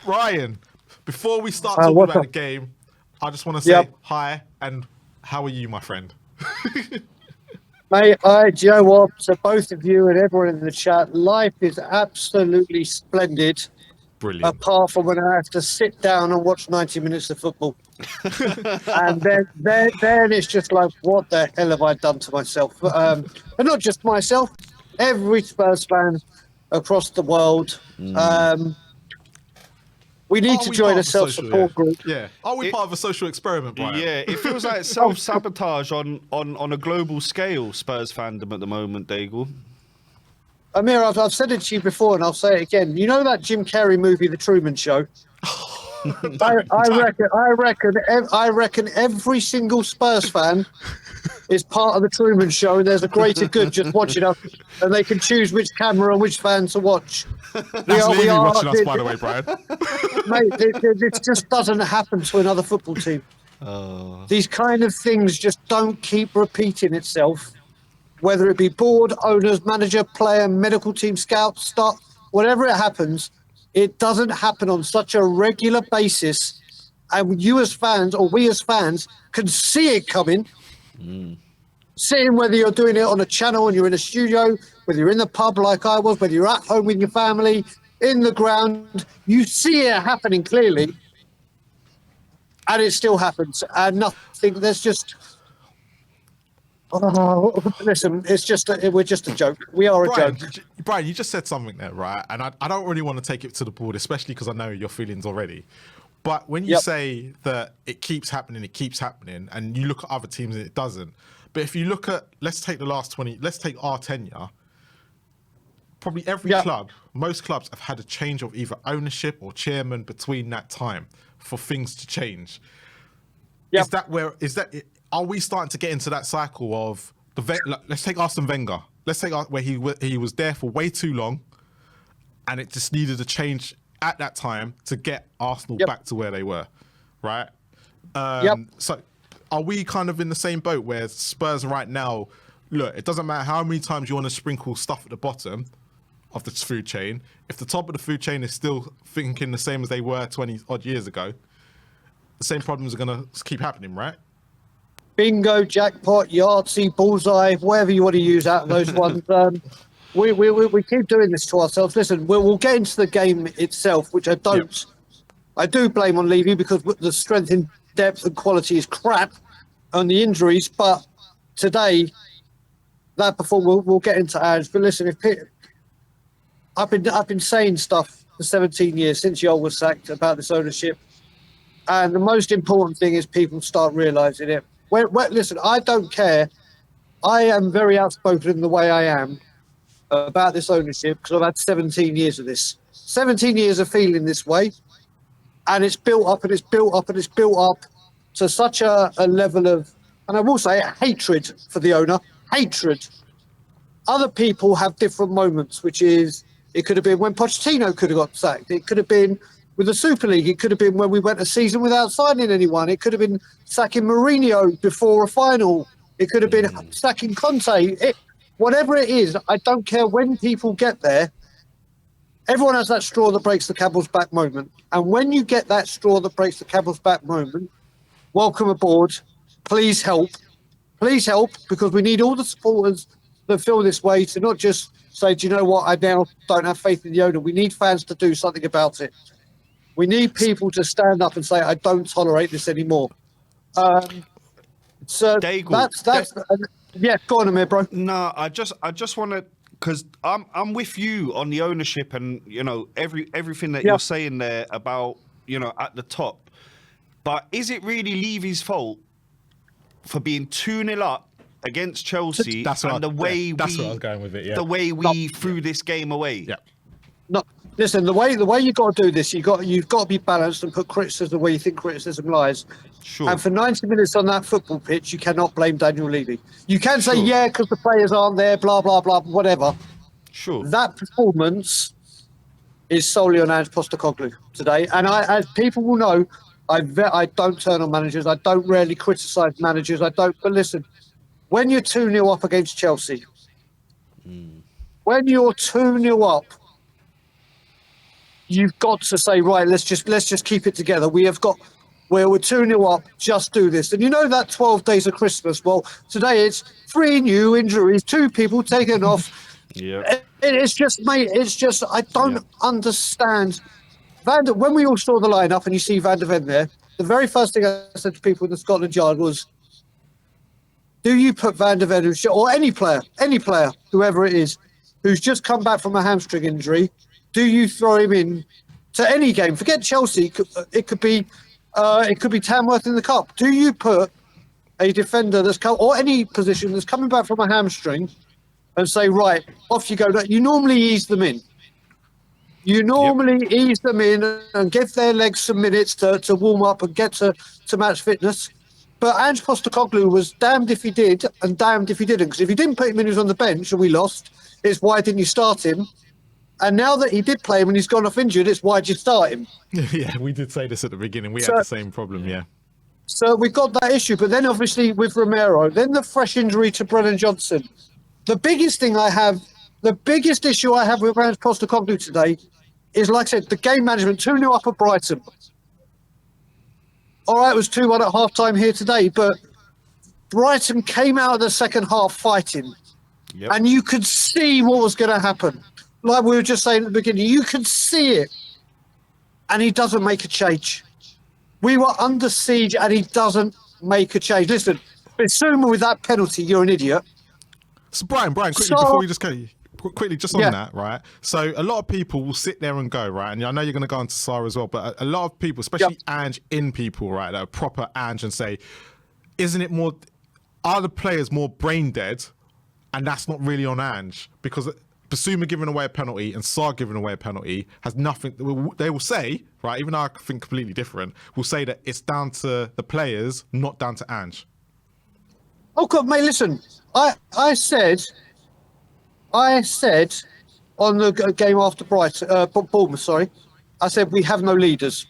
Ryan, before we start talking about the game, I just want to say hi and how are you, my friend? Mate, do you know what? To both of you and everyone in the chat, life is absolutely splendid. Brilliant. Apart from when I have to sit down and watch 90 minutes of football. And then it's just like, what the hell have I done to myself? But not just myself, every Spurs fan across the world. We need to join a self-support group. Yeah. Are we part of a social experiment, Brian? Yeah, it feels like self-sabotage on a global scale, Spurs fandom at the moment, Daigle. Amir, I've said it to you before and I'll say it again. You know that Jim Carrey movie, The Truman Show? I reckon every single Spurs fan is part of The Truman Show, and there's a greater good just watching us, and they can choose which camera and which fan to watch. That's Levy watching us, by the way, Brian. Mate, it just doesn't happen to another football team. These kind of things just don't keep repeating itself, whether it be board, owners, manager, player, medical team, scout, staff, whatever it happens, it doesn't happen on such a regular basis. And you as fans, or we as fans, can see it coming. Seeing whether you're doing it on a channel and you're in a studio, whether you're in the pub like I was, whether you're at home with your family, in the ground, you see it happening clearly. And it still happens. And nothing, there's just... Oh, listen, we're just a joke. We are a joke. Brian, you just said something there, right? And I don't really want to take it to the board, especially because I know your feelings already. But when you say that it keeps happening, and you look at other teams and it doesn't. But if you look at, let's take our tenure, probably every club, most clubs have had a change of either ownership or chairman between that time for things to change. Yep. Are we starting to get into that cycle of let's take Arsene Wenger. Let's take where he was there for way too long, and it just needed a change at that time to get Arsenal back to where they were, right? So are we kind of in the same boat where Spurs right now, look, it doesn't matter how many times you want to sprinkle stuff at the bottom of the food chain, if the top of the food chain is still thinking the same as they were 20 odd years ago, the same problems are going to keep happening, right? Bingo, jackpot, Yahtzee, bullseye, whatever you want to use out of those ones. We keep doing this to ourselves. Listen, we'll get into the game itself, which I don't. Yep. I do blame on Levy because the strength in depth and quality is crap on the injuries. But today, that performance, we'll get into ours. But listen, I've been saying stuff for 17 years since Yol was sacked about this ownership, and the most important thing is people start realising it. Listen, I don't care. I am very outspoken in the way I am about this ownership because I've had 17 years of this. 17 years of feeling this way. And it's built up and it's built up and it's built up to such a level of, and I will say, hatred for the owner. Hatred. Other people have different moments, which is, it could have been when Pochettino could have got sacked. It could have been with the Super League. It could have been when we went a season without signing anyone. It could have been sacking Mourinho before a final. It could have been sacking Conte. Whatever it is, I don't care when people get there. Everyone has that straw that breaks the camel's back moment. And when you get that straw that breaks the camel's back moment, welcome aboard. Please help. Please help, because we need all the supporters that feel this way to not just say, do you know what, I now don't have faith in the owner. We need fans to do something about it. We need people to stand up and say, I don't tolerate this anymore. So that's yeah, go on, Amir, bro. No, I just want to, because I'm with you on the ownership and, you know, everything that you're saying there about, you know, at the top. But is it really Levy's fault for being 2-0 up against Chelsea that's where I was going with it, the way we threw this game away? Yeah. No, listen, the way you've got to do this, you've got to be balanced and put criticism where you think criticism lies. Sure. And for 90 minutes on that football pitch, you cannot blame Daniel Levy. You can say, yeah, because the players aren't there, blah, blah, blah, whatever. Sure. That performance is solely on Ange Postecoglou today. And as people will know, I don't turn on managers. I don't rarely criticise managers. But listen, when you're 2-0 up against Chelsea, when you're 2-0 up, you've got to say, right, let's just keep it together. We're 2-0 up, just do this. And you know that 12 days of Christmas, well, today it's 3 new injuries, 2 people taken off. Yeah. It's just, mate, I don't understand. When we all saw the lineup and you see Van der Ven there, the very first thing I said to people in the Scotland Yard was, do you put Van der Ven or any player, whoever it is, who's just come back from a hamstring injury, do you throw him in to any game? Forget Chelsea. It could be Tamworth in the Cup. Do you put a defender or any position that's coming back from a hamstring and say, right, off you go? You normally ease them in. Ease them in and give their legs some minutes to warm up and get to match fitness. But Ange Postecoglou was damned if he did and damned if he didn't. Because if he didn't put him in, he was on the bench and we lost. It's why didn't you start him? And now that he did play him and he's gone off injured, it's why did you start him? Yeah, we did say this at the beginning. We had the same problem, yeah. So we've got that issue. But then obviously with Romero, then the fresh injury to Brennan Johnson. The biggest issue I have with Ange Postecoglou today is, like I said, the game management. 2-0 up at Brighton. All right, it was 2-1 at half-time here today, but Brighton came out of the second half fighting. Yep. And you could see what was going to happen. Like we were just saying at the beginning, you could see it. And he doesn't make a change. We were under siege and he doesn't make a change. Listen, Bissouma with that penalty, you're an idiot. So Brian, quickly, before we just go, just on that, right? So a lot of people will sit there and go, right? And I know you're going to go on to Sarr as well, but a lot of people, especially Ange in people, right, that are proper Ange, and say, are the players more brain dead? And that's not really on Ange, because Bissouma giving away a penalty and Sarr giving away a penalty has nothing. They will say, right, even though I think completely different, will say that it's down to the players, not down to Ange. Oh God, mate! Listen, I said on the game after Bournemouth, sorry, I said we have no leaders.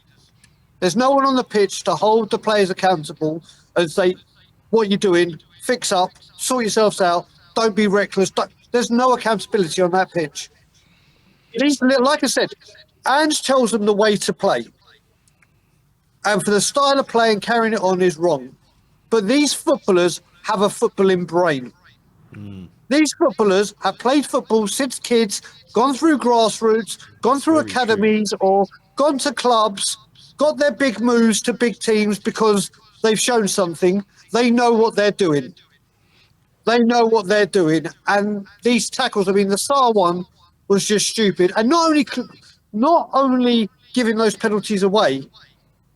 There's no one on the pitch to hold the players accountable and say, what you're doing, fix up, sort yourselves out, don't be reckless. There's no accountability on that pitch. Like I said, Ange tells them the way to play. And for the style of play and carrying it on is wrong. But these footballers have a footballing brain. These footballers have played football since kids, gone through grassroots, gone through academies, or gone to clubs, got their big moves to big teams because they've shown something. They know what they're doing. And these tackles, I mean, the Sarr one was just stupid. And not only giving those penalties away,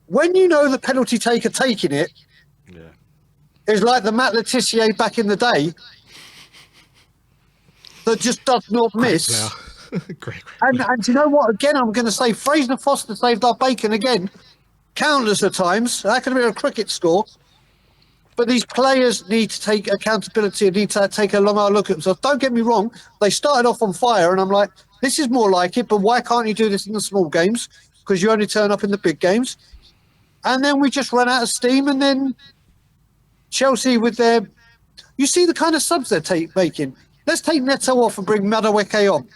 when you know the penalty taker taking it, it's like the Matt Letizia back in the day that just does not miss. Great. And you know what? Again, I'm going to say Fraser Foster saved our bacon again, countless of times. That could have been a cricket score. But these players need to take accountability and need to take a long hard look at themselves. Don't get me wrong. They started off on fire, and I'm like, this is more like it, but why can't you do this in the small games? Because you only turn up in the big games. And then we just ran out of steam, and then Chelsea with their... You see the kind of subs they're making. Let's take Neto off and bring Madueke on.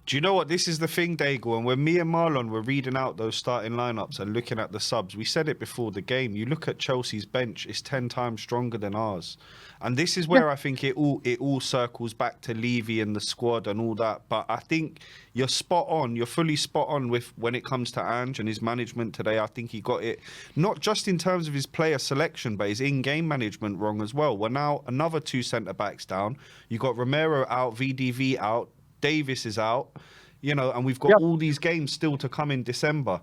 Do you know what? This is the thing, Daigle. And when me and Marlon were reading out those starting lineups and looking at the subs, we said it before the game. You look at Chelsea's bench; it's 10 times stronger than ours. And this is where I think it all circles back to Levy and the squad and all that. But I think you're spot on. You're fully spot on with when it comes to Ange and his management today. I think he got it not just in terms of his player selection, but his in-game management wrong as well. We're now another 2 centre backs down. You got Romero out, VDV out. Davis is out, and we've got all these games still to come in December.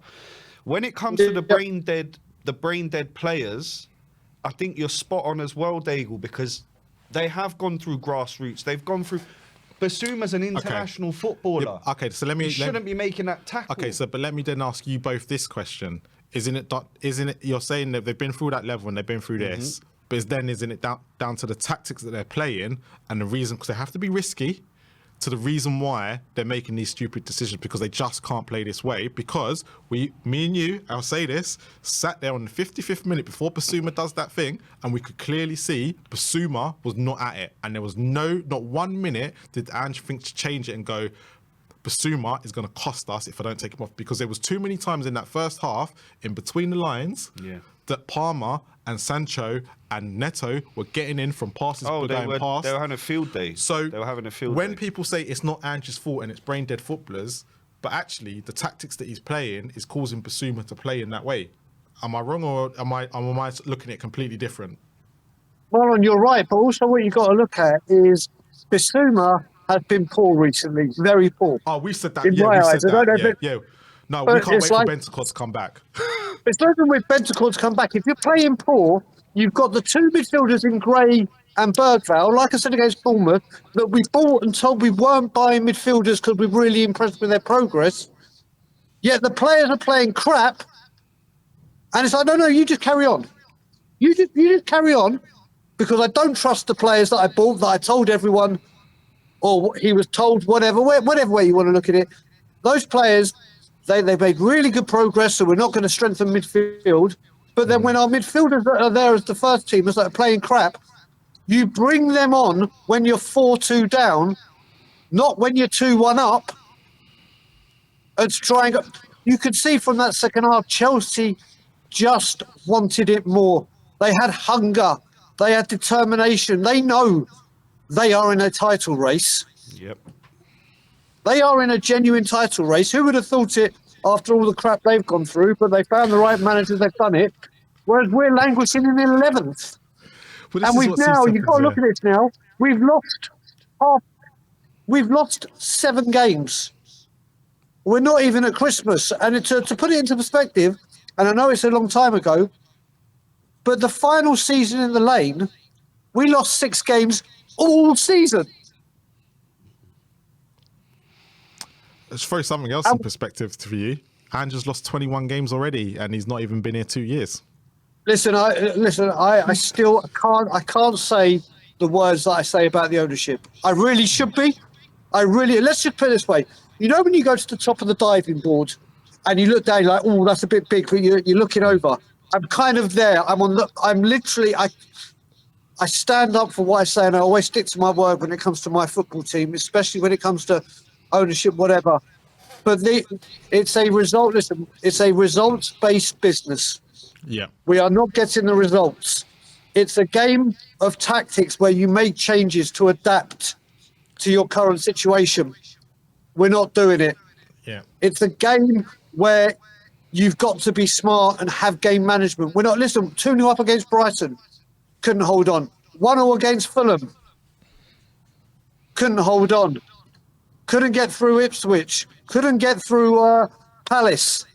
When it comes to the brain dead players, I think you're spot on as well, Daigle, because they have gone through grassroots. They've gone through. Basuma's an international footballer. Yep. Okay, so he shouldn't be making that tackle. Okay, but let me then ask you both this question: Isn't it? You're saying that they've been through that level and they've been through this, but isn't it down to the tactics that they're playing and the reason because they have to be risky? To the reason why they're making these stupid decisions because they just can't play this way. Because me and you, I'll say this, sat there on the 55th minute before Basuma does that thing, and we could clearly see Basuma was not at it, and there was not 1 minute did Ange think to change it and go, Basuma is going to cost us if I don't take him off, because there was too many times in that first half, in between the lines, that Palmer and Sancho and Neto were getting in from passes going past. They were having a field day. So they were having a field when day. people say it's not Ange's fault and it's brain dead footballers, but actually the tactics that he's playing is causing Basuma to play in that way. Am I wrong, or am I looking at it completely different? Well, you're right, but also what you've got to look at is Bissouma has been poor recently, very poor. Oh, we said that. In Yeah, my we eyes, said I don't that. know, Yeah. No, but we can't it's wait like- for Bentancur to come back. It's nothing with Bentancur to come back. If you're playing poor, you've got the two midfielders in Gray and Bergvall, like I said against Bournemouth, that we bought and told we weren't buying midfielders because we're really impressed with their progress. Yet the players are playing crap, and it's like, no, you just carry on. You just carry on, because I don't trust the players that I bought, that I told everyone, or he was told, whatever way you want to look at it. Those players, they made really good progress, so we're not going to strengthen midfield. But then when our midfielders that are there as the first teamers that are playing crap, you bring them on when you're 4-2 down, not when you're 2-1 up. And trying, you could see from that second half, Chelsea just wanted it more. They had hunger. They had determination. They know they are in a title race. Yep. They are in a genuine title race. Who would have thought it after all the crap they've gone through? But they found the right managers, they've done it. Whereas we're languishing in 11th. And we've now, you've got to look at this now, we've lost 7 games. We're not even at Christmas. And to put it into perspective, and I know it's a long time ago, but the final season in the lane, we lost 6 games all season. Let's throw something else in perspective for you. Ange's lost 21 games already, and he's not even been here 2 years. Listen, I still can't say the words that I say about the ownership. I really should be. Let's just put it this way. You know, when you go to the top of the diving board and you look down, you're like, oh, that's a bit big, but you're looking over. I'm kind of there. I stand up for what I say, and I always stick to my word when it comes to my football team, especially when it comes to ownership, whatever. But it's a result. Listen, it's a results-based business. Yeah. We are not getting the results. It's a game of tactics where you make changes to adapt to your current situation. We're not doing it. Yeah. It's a game where you've got to be smart and have game management. We're not, listen, 2-0 up against Brighton. Couldn't hold on. 1-0 against Fulham. Couldn't hold on. Couldn't get through Ipswich. Couldn't get through Palace.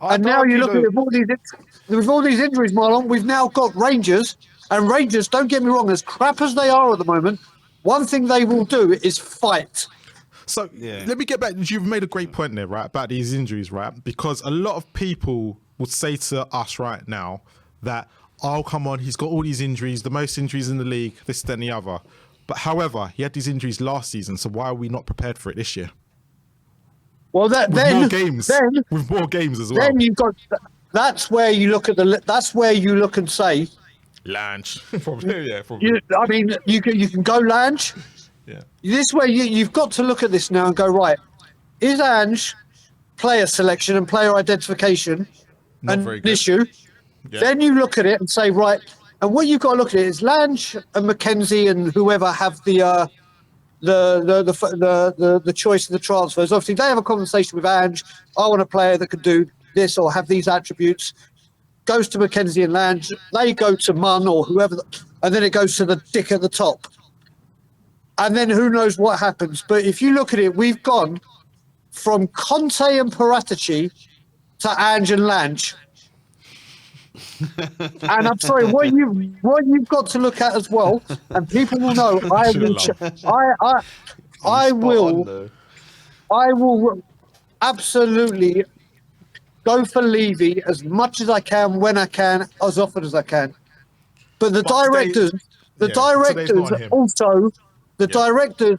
And now you look at it with all these injuries, Marlon, we've now got Rangers. And Rangers, don't get me wrong, as crap as they are at the moment, one thing they will do is fight. So let me get back. You've made a great point there, right, about these injuries, right? Because a lot of people would say to us right now that, oh, come on, he's got all these injuries, the most injuries in the league, this, then the other. But however, he had these injuries last season, so why are we not prepared for it this year? Well, with more games as well. Then you've got. That's where you look at That's where you look and say, Lange. Probably. You can go Lange. Yeah. This way, you've got to look at this now and go, right, is Ange player selection and player identification an issue? Yeah. Then you look at it and say, right, and what you've got to look at it is Lange and McKenzie and whoever have the choice of the transfers. Obviously, they have a conversation with Ange. I want a player that could do this or have these attributes. Goes to McKenzie and Lange. They go to Munn or whoever, and then it goes to the dick at the top. And then who knows what happens. But if you look at it, we've gone from Conte and Paratici to Ange and Lange. And I'm sorry, what you've got to look at as well, and people will know, I will absolutely go for Levy as much as I can, when I can, as often as I can. But the directors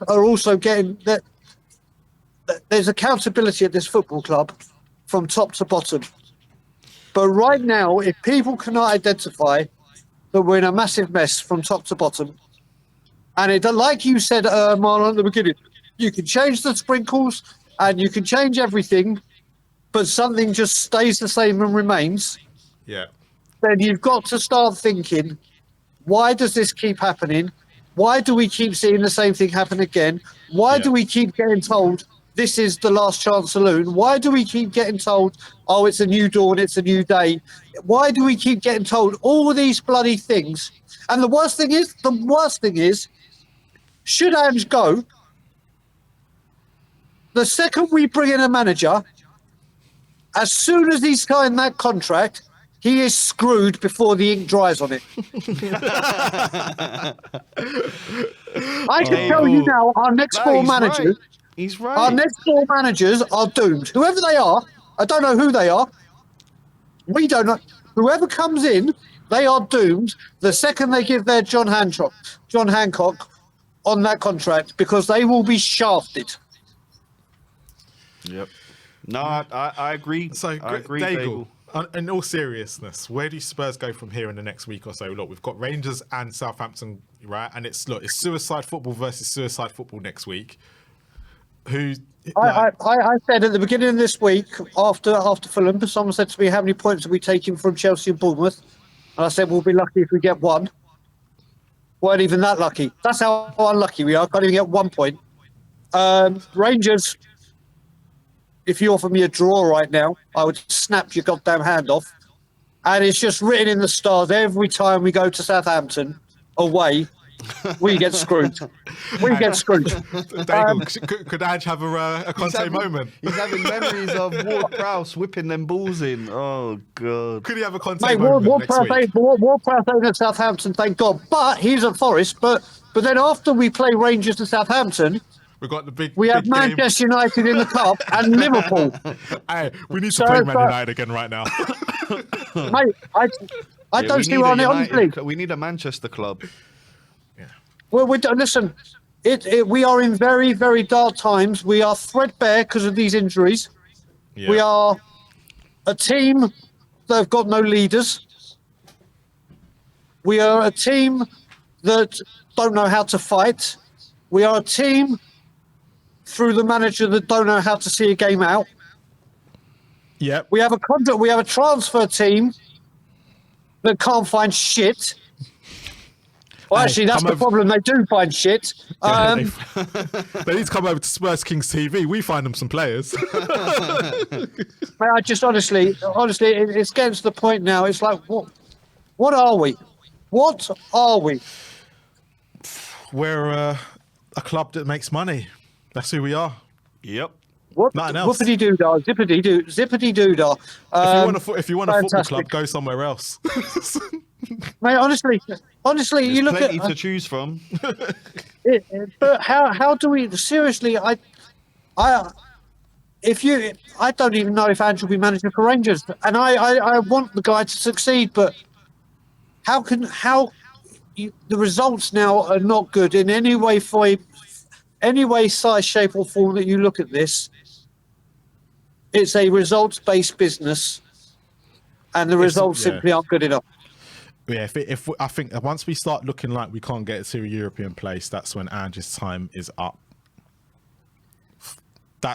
are also getting that. There's accountability at this football club from top to bottom. But right now, if people cannot identify that we're in a massive mess from top to bottom, and like you said, Marlon, at the beginning, You can change the sprinkles and you can change everything, but something just stays the same and remains. Yeah. Then you've got to start thinking, why does this keep happening? Why do we keep seeing the same thing happen again? Why do we keep getting told this is the last chance saloon? Why do we keep getting told, oh, it's a new dawn, it's a new day? Why do we keep getting told all these bloody things? And the worst thing is, should Ange go, the second we bring in a manager, as soon as he's signed that contract, he is screwed before the ink dries on it. I can tell you now, our next four managers, He's right. our next four managers are doomed. Whoever they are, I don't know who they are. We don't know. Whoever comes in, they are doomed the second they give their John Hancock on that contract, because they will be shafted. Yep. No, I agree. So, I agree, Daigle, in all seriousness, where do Spurs go from here in the next week or so? Look, we've got Rangers and Southampton, right? And it's suicide football versus suicide football next week. I said at the beginning of this week, after Fulham, someone said to me, how many points are we taking from Chelsea and Bournemouth? And I said, we'll be lucky if we get one. Weren't even that lucky. That's how unlucky we are. Can't even get 1 point. Rangers, if you offer me a draw right now, I would snap your goddamn hand off. And it's just written in the stars every time we go to Southampton away, we get screwed. We get screwed. Daigle, could Ange have a Conte moment? He's having memories of Ward Prowse whipping them balls in. Oh, God. Could he have a Conte Mate, moment next week? Ward-Prowse ain't at Southampton, thank God. But he's at Forest. But then after we play Rangers and Southampton, We've got the big. we have big Manchester United in the cup and Liverpool. Hey, we need to play Man United again right now. Mate, I don't see why, honestly. We need a Manchester club. Well, listen, we are in very, very dark times. We are threadbare because of these injuries. Yeah. We are a team that have got no leaders. We are a team that don't know how to fight. We are a team through the manager that don't know how to see a game out. Yep. We have a transfer team that can't find shit. Well, actually, that's the problem. They do find shit. They need to come over to Spurs Kings TV. We find them some players. I just honestly, it's getting to the point now. It's like, what are we? What are we? We're a club that makes money. That's who we are. Yep. Nothing else. Whoopity doodah, zippity doodah. If you want a football club, go somewhere else. Mate, honestly, There's you look plenty at to choose from. but how do we seriously? I don't even know if Ange will be managing for Rangers, and I want the guy to succeed, but the results now are not good in any way, size, shape, or form that you look at this. It's a results-based business, and the results simply aren't good enough. Yeah, I think once we start looking like we can't get to a European place, that's when Ange's time is up.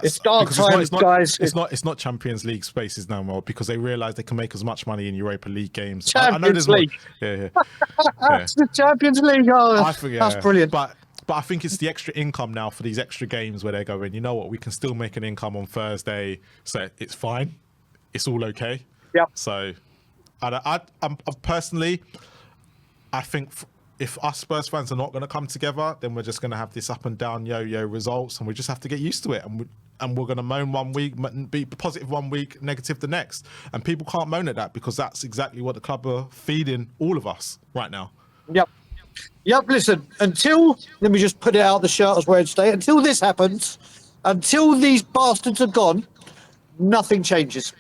It's dark times, guys. It's not Champions League spaces no more, because they realise they can make as much money in Europa League games. Champions League. Yeah. That's the Champions League. Oh, that's brilliant. But I think it's the extra income now for these extra games where they're going, you know what, we can still make an income on Thursday, so it's fine. It's all okay. Yeah. So I'm personally, I think if us Spurs fans are not going to come together, then we're just going to have this up and down yo-yo results, and we just have to get used to it. And we're going to moan 1 week, be positive 1 week, negative the next. And people can't moan at that, because that's exactly what the club are feeding all of us right now. Yep. Listen, let me just put it out the shirt as where today. Until this happens, until these bastards are gone, nothing changes.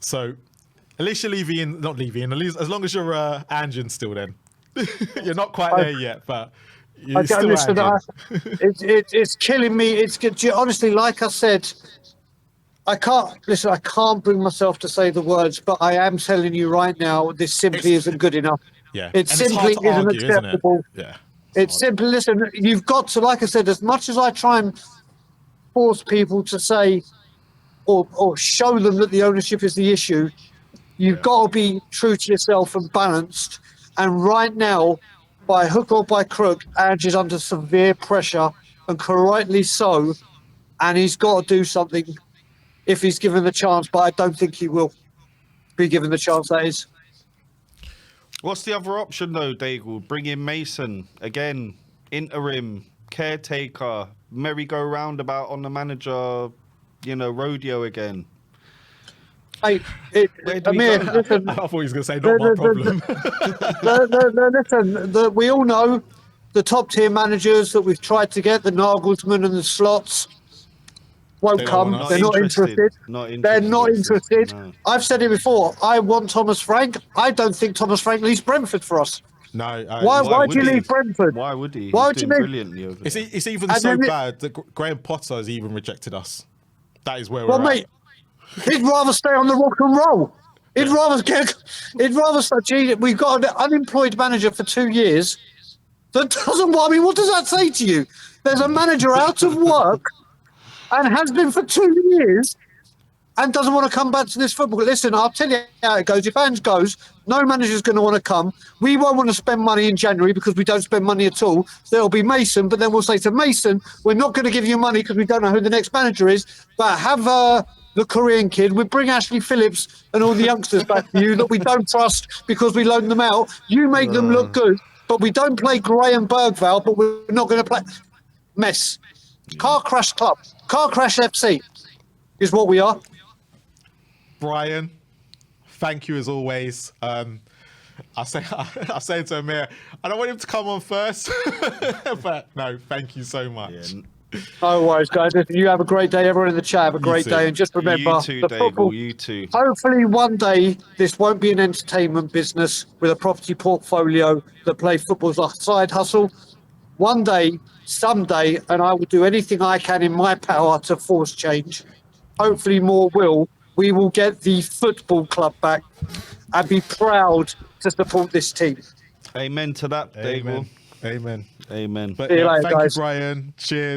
So, at least you're not leaving, at least as long as you're Ange still then. You're not quite there yet, but you're still Ange. It's killing me. It's honestly, like I said, I can't bring myself to say the words, but I am telling you right now, this simply isn't good enough. Yeah. It simply isn't acceptable. Isn't it? Yeah. It's simply, listen, you've got to, like I said, as much as I try and force people to say or show them that the ownership is the issue, you've got to be true to yourself and balanced. And right now, by hook or by crook, Ange is under severe pressure, and correctly so. And he's got to do something if he's given the chance, but I don't think he will be given the chance, that is. What's the other option, though, Daigle? Bring in Mason again, interim, caretaker, merry-go-roundabout on the manager, rodeo again. Hey, Where do we Amir, go? listen, I thought he was going to say, not my problem. listen, we all know the top-tier managers that we've tried to get, the Nagelsmann and the Slots, won't They don't come. want us. They're not interested. They're not interested. No. I've said it before. I want Thomas Frank. I don't think Thomas Frank leaves Brentford for us. No. Why do you leave Brentford? Why would he? Why He's would you doing leave? brilliantly over It's, there. it's even And so then bad that Graham Potter has even rejected us. That is where Well, we're mate, he'd rather stay on the rock and roll. He'd rather stay. Gee, we've got an unemployed manager for 2 years that doesn't want. I mean, what does that say to you? There's a manager out of work and has been for 2 years and doesn't want to come back to this football. Listen, I'll tell you how it goes. If Ange goes, no manager's going to want to come. We won't want to spend money in January because we don't spend money at all. So there'll be Mason, but then we'll say to Mason, we're not going to give you money because we don't know who the next manager is, but have the Korean kid. We bring Ashley Phillips and all the youngsters back to you that we don't trust because we loan them out. You make them look good, but we don't play Graham Bergvall, but we're not going to play. Mess. Car crash club. Car crash FC is what we are. Brian, thank you as always. I say to Amir, I don't want him to come on first, but no, thank you so much. Yeah. No worries, guys. You have a great day. Everyone in the chat, have a great too. day. And just remember, You too, the Daigle, football, you too. hopefully one day this won't be an entertainment business with a property portfolio that play football as a side hustle. One day, someday, and I will do anything I can in my power to force change. Hopefully more will. We will get the football club back and be proud to support this team. Amen to that, Daigle. Amen. Amen. But See you later, thank guys. you, Brian. Cheers.